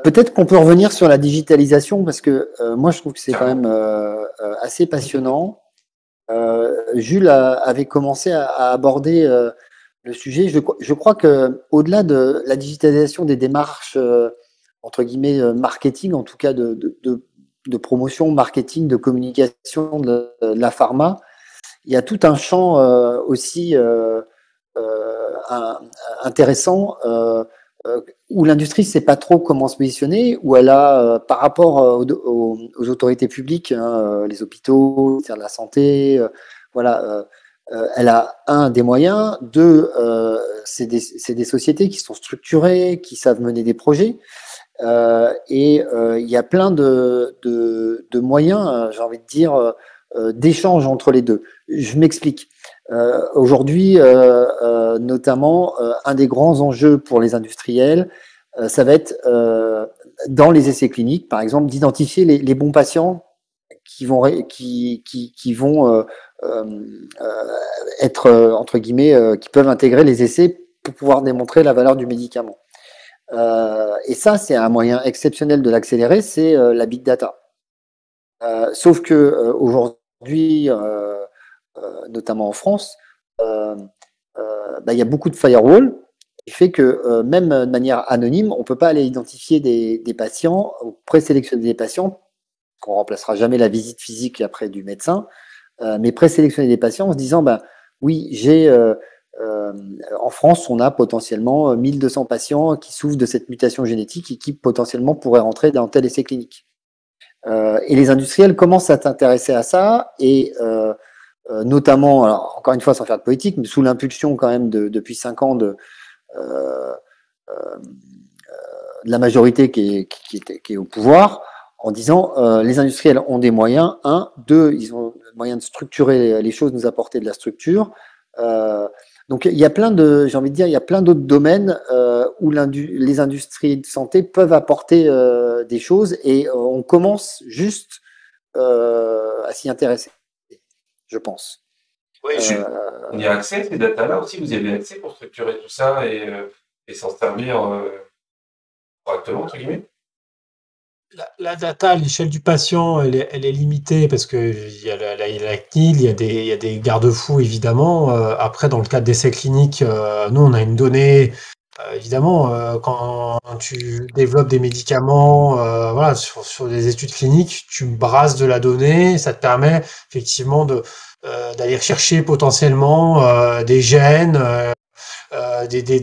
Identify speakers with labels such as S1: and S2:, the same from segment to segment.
S1: Peut-être qu'on peut revenir sur la digitalisation parce que moi je trouve que c'est quand même assez passionnant. Jules avait commencé à aborder le sujet. Je crois que au-delà de la digitalisation des démarches entre guillemets marketing, en tout cas de promotion, marketing, de communication de la pharma, il y a tout un champ aussi un- intéressant où l'industrie ne sait pas trop comment se positionner, où elle a, par rapport aux autorités publiques, hein, les hôpitaux, le ministère de la Santé, voilà, elle a des moyens, deux, c'est des sociétés qui sont structurées, qui savent mener des projets, il y a plein de moyens, j'ai envie de dire, d'échange entre les deux. Je m'explique. Aujourd'hui, notamment, un des grands enjeux pour les industriels, ça va être dans les essais cliniques, par exemple, d'identifier les bons patients qui vont être entre guillemets, qui peuvent intégrer les essais pour pouvoir démontrer la valeur du médicament. Et ça, c'est un moyen exceptionnel de l'accélérer, c'est la big data. Sauf que aujourd'hui, notamment en France, il y a beaucoup de firewall qui fait que même de manière anonyme, on ne peut pas aller identifier des patients ou présélectionner des patients, qu'on remplacera jamais la visite physique après du médecin, mais présélectionner des patients en se disant, oui, en France, on a potentiellement 1200 patients qui souffrent de cette mutation génétique et qui potentiellement pourraient rentrer dans tel essai clinique. Et les industriels commencent à s'intéresser à ça et notamment, alors, encore une fois sans faire de politique, mais sous l'impulsion quand même depuis 5 ans de la majorité qui est au pouvoir, en disant les industriels ont des moyens, deux, ils ont le moyen de structurer les choses, nous apporter de la structure. Donc il y a plein de, j'ai envie de dire, il y a plein d'autres domaines où les industries de santé peuvent apporter des choses et on commence juste à s'y intéresser, je pense.
S2: Oui, on y a accès, ces datas-là aussi, vous y avez accès pour structurer tout ça et s'en servir correctement, entre guillemets.
S3: La data à l'échelle du patient, elle est limitée parce qu'il y a la CNIL, il y a des garde-fous évidemment. Après, dans le cadre d'essais cliniques, nous, on a une donnée. Évidemment, quand tu développes des médicaments, voilà, sur des études cliniques, tu brasses de la donnée, ça te permet effectivement d'aller chercher potentiellement des gènes,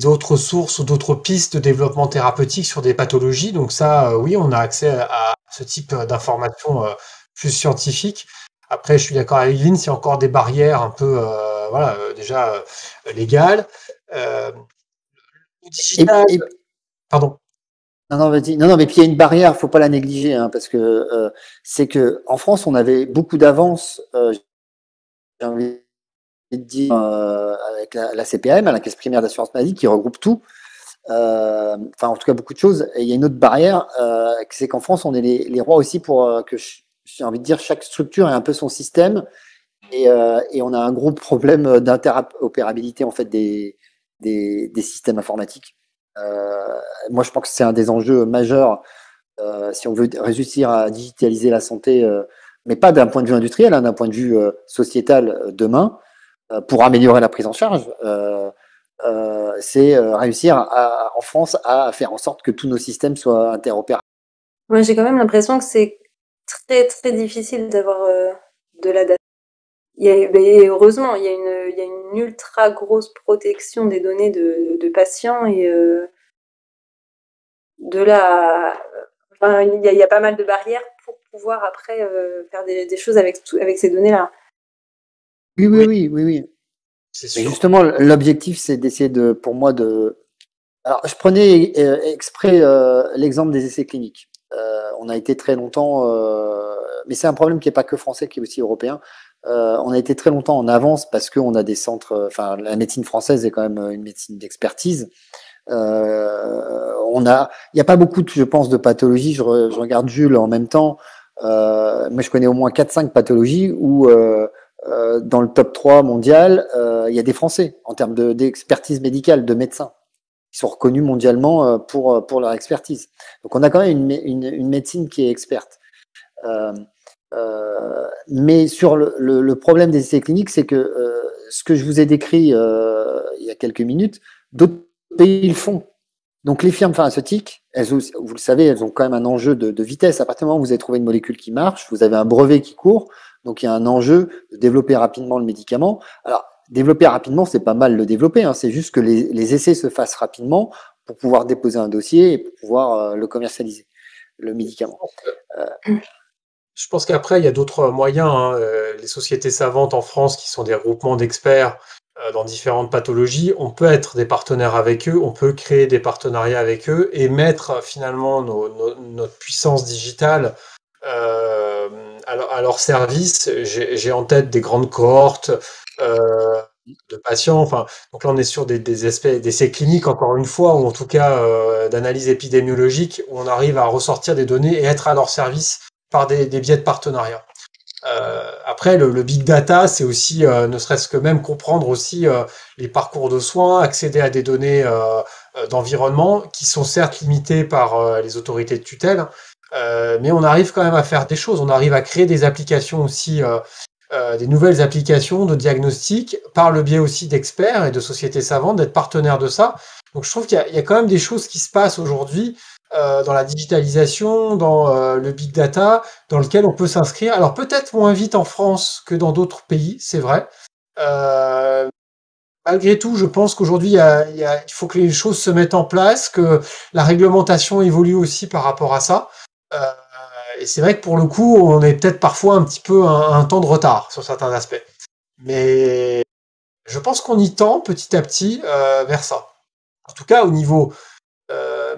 S3: d'autres sources ou d'autres pistes de développement thérapeutique sur des pathologies. Donc ça, oui, on a accès à ce type d'informations plus scientifiques. Après, je suis d'accord avec Lynn, il y a encore des barrières un peu, voilà, déjà légales. Digital, pardon.
S1: Non, vas-y. Non, mais puis il y a une barrière, faut pas la négliger, hein, parce que c'est que en France, on avait beaucoup d'avance, j'ai envie de dire, avec la CPAM, la Caisse primaire d'assurance maladie, qui regroupe tout. Enfin, en tout cas, beaucoup de choses. Et il y a une autre barrière, c'est qu'en France, on est les rois aussi pour que, j'ai envie de dire, chaque structure ait un peu son système. Et on a un gros problème d'interopérabilité en fait des systèmes informatiques. Moi, je pense que c'est un des enjeux majeurs si on veut réussir à digitaliser la santé, mais pas d'un point de vue industriel, hein, d'un point de vue sociétal demain, pour améliorer la prise en charge. C'est réussir en France à faire en sorte que tous nos systèmes soient interopérables.
S4: Moi, j'ai quand même l'impression que c'est très très difficile d'avoir de la data. Heureusement, il y a une ultra grosse protection des données de patients et de là, enfin, il y a pas mal de barrières pour pouvoir après faire des choses avec ces données-là.
S1: Oui.
S3: C'est
S1: Mais
S3: sûr.
S1: justement, l'objectif, c'est d'essayer pour moi, Alors, je prenais exprès l'exemple des essais cliniques. On a été très longtemps, mais c'est un problème qui n'est pas que français, qui est aussi européen. On a été très longtemps en avance parce qu'on a des centres. Enfin, la médecine française est quand même une médecine d'expertise. Il n'y a pas beaucoup, je pense, de pathologies. Je regarde Jules en même temps. Moi, je connais au moins 4-5 pathologies où dans le top 3 mondial, il y a des Français en termes d'expertise médicale, de médecins. Ils sont reconnus mondialement pour leur expertise. Donc on a quand même une médecine qui est experte. Mais sur le problème des essais cliniques, c'est que ce que je vous ai décrit il y a quelques minutes, d'autres pays le font. Donc les firmes pharmaceutiques, vous le savez, elles ont quand même un enjeu de vitesse. À partir du moment où vous avez trouvé une molécule qui marche, vous avez un brevet qui court, donc il y a un enjeu de développer rapidement le médicament. Alors, développer rapidement, c'est pas mal de le développer, c'est juste que les essais se fassent rapidement pour pouvoir déposer un dossier et pour pouvoir le commercialiser, le médicament.
S3: Je pense qu'après, il y a d'autres moyens. Les sociétés savantes en France, qui sont des regroupements d'experts dans différentes pathologies, on peut être des partenaires avec eux, on peut créer des partenariats avec eux et mettre finalement notre puissance digitale à leur service. J'ai en tête des grandes cohortes de patients. Enfin, donc là, on est sur des aspects d'essais cliniques, encore une fois, ou en tout cas d'analyse épidémiologique, où on arrive à ressortir des données et être à leur service par des biais de partenariat. Après, le big data, c'est aussi, ne serait-ce que même comprendre aussi les parcours de soins, accéder à des données d'environnement qui sont certes limitées par les autorités de tutelle, mais on arrive quand même à faire des choses. On arrive à créer des applications aussi, des nouvelles applications de diagnostic par le biais aussi d'experts et de sociétés savantes, d'être partenaires de ça. Donc je trouve qu'il y a quand même des choses qui se passent aujourd'hui dans la digitalisation, dans le big data, dans lequel on peut s'inscrire. Alors peut-être moins vite en France que dans d'autres pays, c'est vrai. Malgré tout, je pense qu'aujourd'hui, il faut que les choses se mettent en place, que la réglementation évolue aussi par rapport à ça. Et c'est vrai que pour le coup, on est peut-être parfois un petit peu un temps de retard sur certains aspects. Mais je pense qu'on y tend petit à petit vers ça. En tout cas, au niveau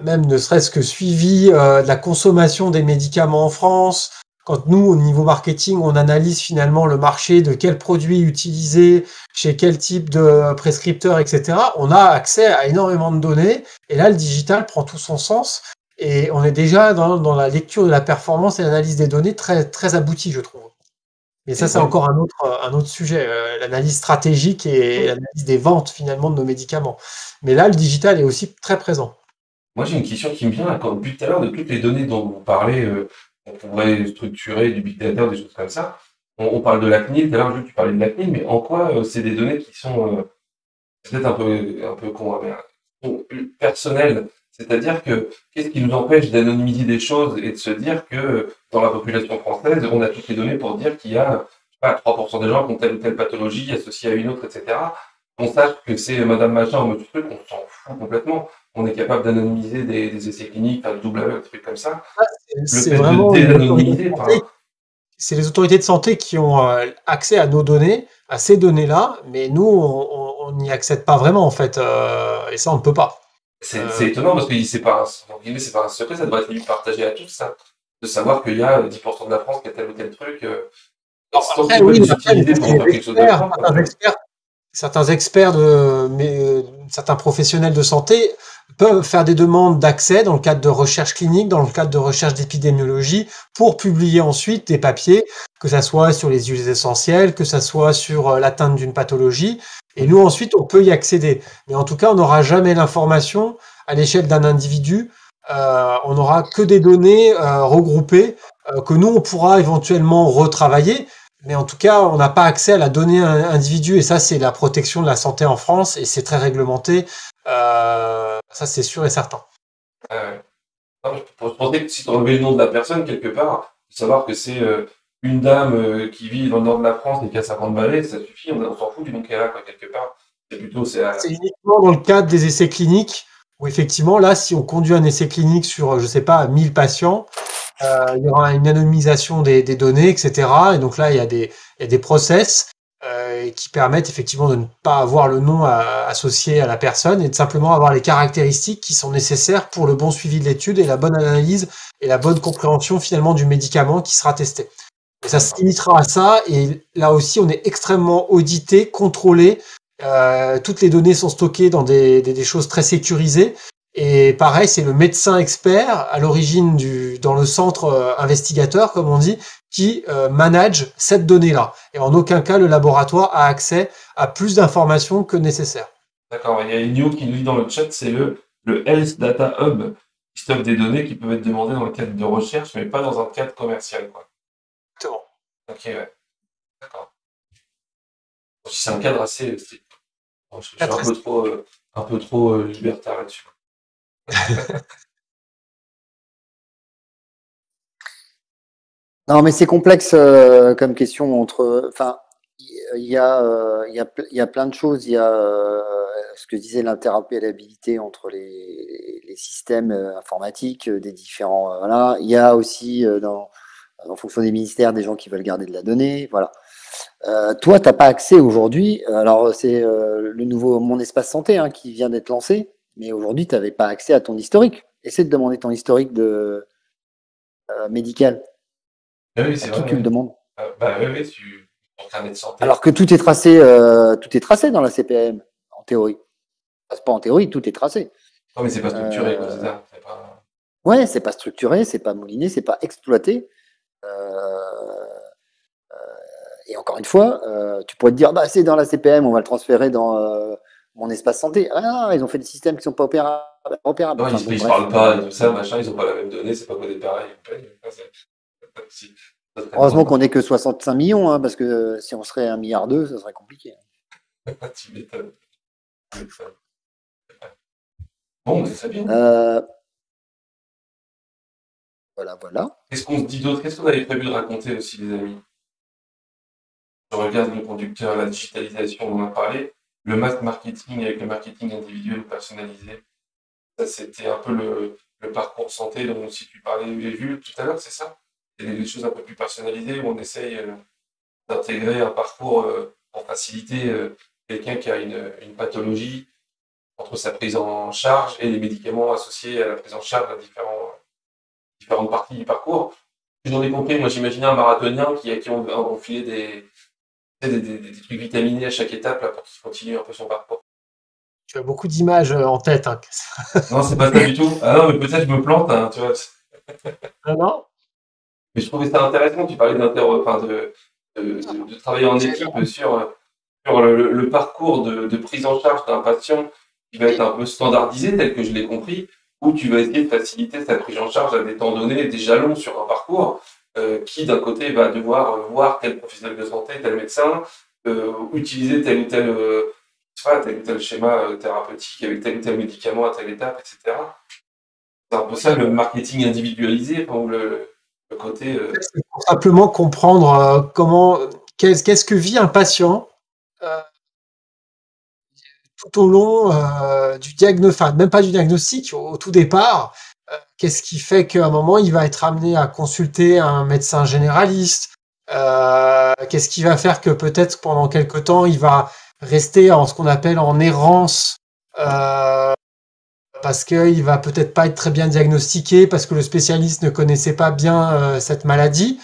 S3: même ne serait-ce que suivi de la consommation des médicaments en France. Quand nous, au niveau marketing, on analyse finalement le marché de quels produits utiliser, chez quel type de prescripteur, etc., on a accès à énormément de données. Et là, le digital prend tout son sens. Et on est déjà dans la lecture de la performance et l'analyse des données très, très aboutie, je trouve. Mais ça, c'est encore un autre sujet, l'analyse stratégique et l'analyse des ventes finalement de nos médicaments. Mais là, le digital est aussi très présent.
S2: Moi, j'ai une question qui me vient, là, depuis tout à l'heure, de toutes les données dont vous parlez, on pourrait structurer du big data, des choses comme ça. On parle de la CNIL, tout à l'heure, tu parlais de la CNIL, mais en quoi c'est des données qui sont peut-être un peu personnelles? C'est-à-dire que qu'est-ce qui nous empêche d'anonymiser des choses et de se dire que dans la population française, on a toutes les données pour dire qu'il y a, je sais pas, 3% des gens qui ont telle ou telle pathologie associée à une autre, etc. On sache que c'est Madame Machin ou monsieur truc, on s'en fout complètement. On est capable d'anonymiser des essais cliniques, faire le double aveugle, des trucs comme ça.
S3: C'est vraiment c'est les autorités de santé qui ont accès à nos données, à ces données-là, mais nous, on n'y accède pas vraiment, en fait, et ça, on ne peut pas.
S2: C'est étonnant parce que c'est pas un secret, ça devrait être partagé à tous, ça, de savoir qu'il y a 10% de la France qui a tel ou tel truc.
S3: Après, oui, certains experts, certains professionnels de santé peuvent faire des demandes d'accès dans le cadre de recherche clinique, dans le cadre de recherche d'épidémiologie, pour publier ensuite des papiers, que ça soit sur les huiles essentielles, que ça soit sur l'atteinte d'une pathologie. Et nous, ensuite, on peut y accéder. Mais en tout cas, on n'aura jamais l'information à l'échelle d'un individu. On n'aura que des données regroupées que nous, on pourra éventuellement retravailler. Mais en tout cas, on n'a pas accès à la donnée individu. Et ça, c'est la protection de la santé en France. Et c'est très réglementé. Ça, c'est sûr et certain.
S2: Je pensais que si tu enlevais le nom de la personne, quelque part, savoir que c'est une dame qui vit dans le nord de la France et qui a 50 balais, ça suffit, on s'en fout du nom qu'elle a, quoi, quelque part.
S3: C'est uniquement dans le cadre des essais cliniques, où effectivement, là, si on conduit un essai clinique sur, je sais pas, 1000 patients, il y aura une anonymisation des données, etc. Et donc là, il y a des process qui permettent effectivement de ne pas avoir le nom associé à la personne et de simplement avoir les caractéristiques qui sont nécessaires pour le bon suivi de l'étude et la bonne analyse et la bonne compréhension finalement du médicament qui sera testé. Et ça se limitera à ça. Et là aussi, on est extrêmement audité, contrôlé. Toutes les données sont stockées dans des choses très sécurisées. Et pareil, c'est le médecin expert à l'origine dans le centre investigateur, comme on dit, qui manage cette donnée-là. Et en aucun cas, le laboratoire a accès à plus d'informations que nécessaire.
S2: D'accord. Il y a Inyo qui nous dit dans le chat, c'est le le Health Data Hub qui stocke des données qui peuvent être demandées dans le cadre de recherche, mais pas dans un cadre commercial, quoi.
S3: Exactement.
S2: Ok, ouais. D'accord. C'est un cadre assez strict. Je suis un peu trop libertaire là-dessus.
S1: Non, mais c'est complexe comme question entre. Enfin, il y a plein de choses. Il y a ce que disait l'interopérabilité entre les systèmes informatiques des différents. Voilà. Il y a aussi en fonction des ministères des gens qui veulent garder de la donnée. Voilà. Toi, tu n'as pas accès aujourd'hui. Alors, c'est le nouveau Mon Espace Santé qui vient d'être lancé, mais aujourd'hui, tu n'avais pas accès à ton historique. Essaie de demander ton historique médical.
S2: Ah oui,
S1: À
S2: c'est
S1: qui
S2: vrai,
S1: tu le
S2: oui.
S1: demandes?
S2: Bah oui, ton carnet de santé.
S1: Alors que tout est tracé dans la CPAM, en théorie. C'est pas en théorie, tout est tracé.
S2: Non, mais c'est pas structuré, quoi, c'est ça. C'est pas...
S1: Ouais, c'est pas structuré, c'est pas mouliné, c'est pas exploité. Euh, et encore une fois, tu pourrais te dire, bah c'est dans la CPM, on va le transférer dans mon espace santé. Ah non, ils ont fait des systèmes qui sont pas opérables.
S2: Non,
S1: Enfin,
S2: ils
S1: bon,
S2: se
S1: bref.
S2: parlent pas et tout ça, machin, ils ont pas la même donnée, c'est pas quoi des pareils. Si, ça serait
S1: Heureusement
S2: drôle.
S1: qu'on n'est que 65 millions, parce que si on serait 1,2 milliard, ça serait compliqué.
S2: Tu m'étonnes. Tu m'étonnes. Bon, mais c'est bien.
S1: Voilà.
S2: Qu'est-ce qu'on se dit d'autre? Qu'est-ce qu'on avait prévu de raconter aussi, les amis? Je regarde le conducteur, la digitalisation, on en a parlé. Le mass marketing avec le marketing individuel personnalisé. Ça, c'était un peu le parcours santé dont si tu parlais, j'ai vu tout à l'heure, c'est ça? C'est des choses un peu plus personnalisées où on essaye d'intégrer un parcours pour faciliter quelqu'un qui a une pathologie entre sa prise en charge et les médicaments associés à la prise en charge à différentes parties du parcours. Si j'en ai compris, moi j'imaginais un marathonien qui ont enfilé des trucs vitaminés à chaque étape là, pour qu'il continue un peu son parcours.
S3: Tu as beaucoup d'images en tête. Hein.
S2: Non, c'est pas ça du tout. Ah non, mais peut-être je me plante, hein, tu vois.
S3: Non.
S2: Mais je trouvais ça intéressant, tu parlais de travailler en équipe sur le parcours de prise en charge d'un patient qui va être un peu standardisé tel que je l'ai compris, où tu vas essayer de faciliter sa prise en charge à des temps donnés, des jalons sur un parcours qui d'un côté va devoir voir tel professionnel de santé, tel médecin, utiliser tel ou tel schéma thérapeutique avec tel ou tel médicament à telle étape, etc. C'est un peu ça le marketing individualisé, enfin, ou le côté.
S3: C'est pour simplement comprendre qu'est-ce que vit un patient tout au long du diagnostic, enfin même pas du diagnostic, au tout départ. Qu'est-ce qui fait qu'à un moment il va être amené à consulter un médecin généraliste? Qu'est-ce qui va faire que peut-être pendant quelque temps il va rester en ce qu'on appelle en errance parce qu'il va peut-être pas être très bien diagnostiqué, parce que le spécialiste ne connaissait pas bien cette maladie.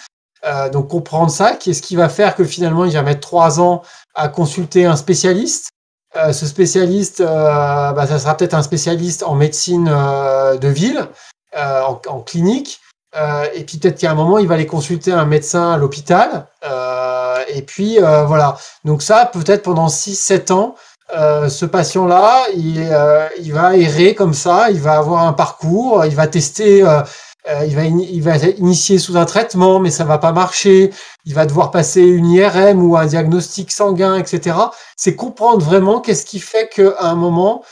S3: Donc comprendre ça, qu'est-ce qui va faire que finalement il va mettre 3 ans à consulter un spécialiste. Ce spécialiste, ça sera peut-être un spécialiste en médecine de ville, en clinique. Et puis peut-être qu'à un moment, il va aller consulter un médecin à l'hôpital. Et puis voilà. Donc ça, peut-être pendant 6-7 ans, ce patient-là, il va errer comme ça, il va avoir un parcours, il va tester, il va initier sous un traitement, mais ça va pas marcher, il va devoir passer une IRM ou un diagnostic sanguin, etc. C'est comprendre vraiment qu'est-ce qui fait qu'à un moment,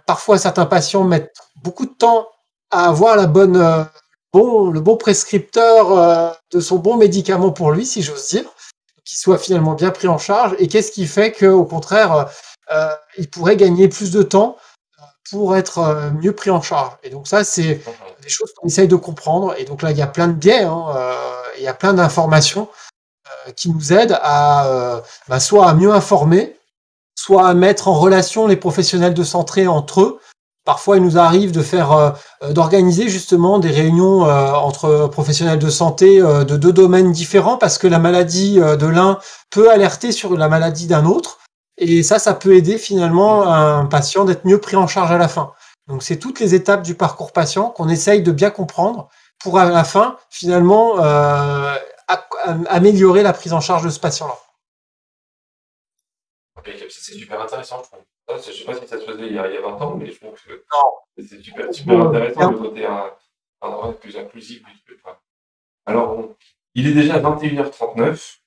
S3: parfois certains patients mettent beaucoup de temps à avoir le bon prescripteur de son bon médicament pour lui, si j'ose dire, qu'il soit finalement bien pris en charge, et qu'est-ce qui fait qu'au contraire, il pourrait gagner plus de temps pour être mieux pris en charge. Et donc ça, c'est des choses qu'on essaye de comprendre. Et donc là, il y a plein de biais, il y a plein d'informations qui nous aident à soit à mieux informer, soit à mettre en relation les professionnels de santé entre eux. Parfois, il nous arrive d'organiser justement des réunions entre professionnels de santé de 2 domaines différents, parce que la maladie de l'un peut alerter sur la maladie d'un autre. Et ça peut aider finalement un patient d'être mieux pris en charge à la fin. Donc, c'est toutes les étapes du parcours patient qu'on essaye de bien comprendre pour à la fin, finalement, améliorer la prise en charge de ce patient-là.
S2: C'est super intéressant, je trouve. Ça, je sais pas si ça se faisait il y a 20 ans, mais je trouve que
S3: Non.
S2: c'est super intéressant de voter un endroit plus inclusif du truc. Alors, il est déjà 21h39,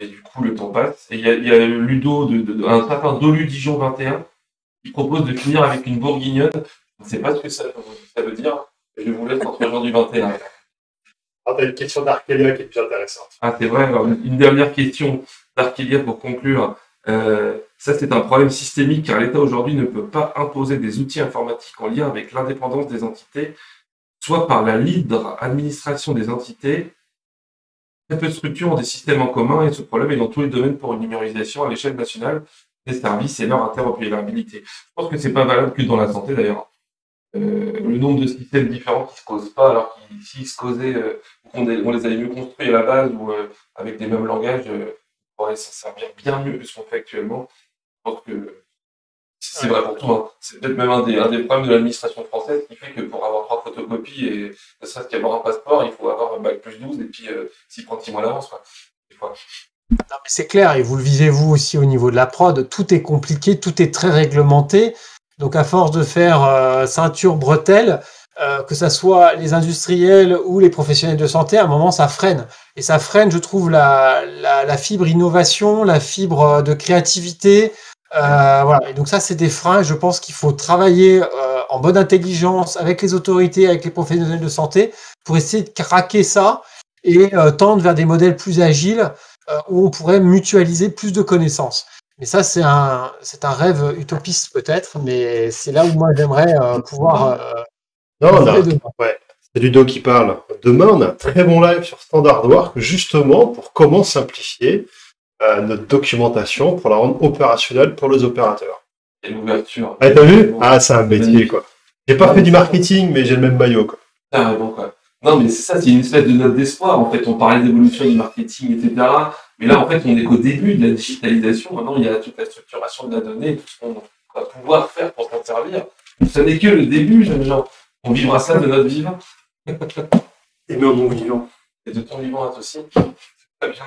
S2: et du coup, le temps passe. Et il y a Ludo, un certain Dolu Dijon 21, qui propose de finir avec une bourguignonne. Je ne sais pas ce que ça veut dire. Je vous laisse entre gens du 21.
S5: Ah, t'as une question d'Arkelia qui est plus intéressante.
S2: Ah, c'est vrai. Alors, une dernière question d'Arkelia pour conclure. Ça, c'est un problème systémique car l'État aujourd'hui ne peut pas imposer des outils informatiques en lien avec l'indépendance des entités, soit par la libre administration des entités. Très peu de structures ont des systèmes en commun et ce problème est dans tous les domaines pour une numérisation à l'échelle nationale des services et leur interopérabilité. Je pense que c'est pas valable que dans la santé d'ailleurs. Le nombre de systèmes différents qui ne se causent pas, alors qu'ils s'ils se causaient, on les avait mieux construits à la base ou avec des mêmes langages, on pourrait s'en servir bien mieux que ce qu'on fait actuellement. Je pense que c'est vrai pour tout. Hein. C'est peut-être même un des problèmes de l'administration française qui fait que pour avoir 3 photocopies et ne serait-ce qu'avoir un passeport, il faut avoir un bac plus 12 et puis s'y prendre 6 mois d'avance. Des fois.
S3: Non, mais c'est clair, et vous le vivez vous aussi au niveau de la prod, tout est compliqué, tout est très réglementé. Donc à force de faire ceinture, bretelle, que ça soit les industriels ou les professionnels de santé, à un moment ça freine. Et ça freine, je trouve, la fibre innovation, la fibre de créativité. Voilà. Et donc ça, c'est des freins. Je pense qu'il faut travailler en bonne intelligence avec les autorités, avec les professionnels de santé, pour essayer de craquer ça et tendre vers des modèles plus agiles où on pourrait mutualiser plus de connaissances. Mais ça, c'est un rêve utopiste peut-être, mais c'est là où moi j'aimerais pouvoir
S5: Non,
S3: œuvrer demain.
S5: ouais, c'est Ludo qui parle. Demain, on a un très bon live sur Standard Work, justement pour comment simplifier notre documentation pour la rendre opérationnelle pour les opérateurs.
S2: Et l'ouverture.
S5: Ah, t'as vu? Ah, c'est un métier, quoi. J'ai pas fait du marketing, mais j'ai le même maillot, quoi.
S2: Carrément, quoi. Non, mais c'est ça, c'est une espèce de note d'espoir. En fait, on parlait d'évolution du marketing, etc. Mais là, en fait, on est qu'au début de la digitalisation. Maintenant, il y a toute la structuration de la donnée, tout ce qu'on va pouvoir faire pour s'en servir. Ce n'est que le début, jeunes gens. On vivra ça de notre vivant.
S5: Et même mon vivant.
S2: Et de ton vivant aussi. C'est très bien.